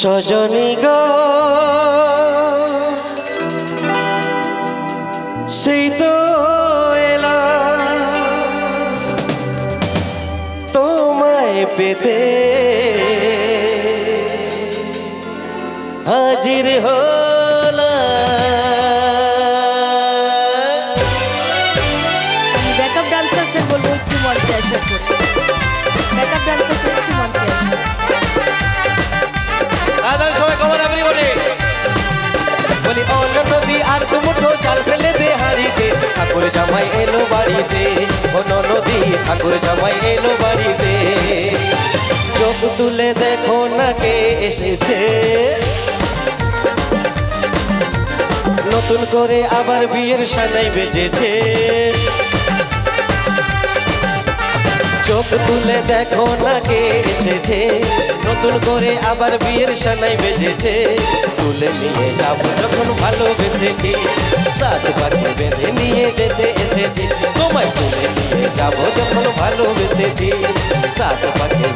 সজনী গো সেই তো এলা তোমায় পেতে হাজির হলা। ব্যাকআপ ডান্সারদের বলবো একটু মঞ্চে আসার জন্য। ব্যাকআপ ডান্সারদের একটু মঞ্চে আসুন। সবাই কমন আপনি বলি অন্য নদী আর দুমুঠো চাল ফেলে দে হাড়িতে, ঠাকুর জামাই এলো বাড়িতে। অন্য নদী ঠাকুর জামাই এলো বাড়িতে, চোখ তুলে দেখো না কে এসেছে, নতুন করে আবার বিয়ের সানাই বেজেছে। চোখ তুলে দেখো না কে এসেছে, নতুন করে আবার বিয়ের সানাই বেজেছে। তুলে নিয়ে যাবো যখন ভালোবেসেছি, সাত পাখি বেঁধে নিয়ে যেতে এসেছি। তোমায় তুলে নিয়ে যাবো যখন ভালোবেসেছি, সাত পাখি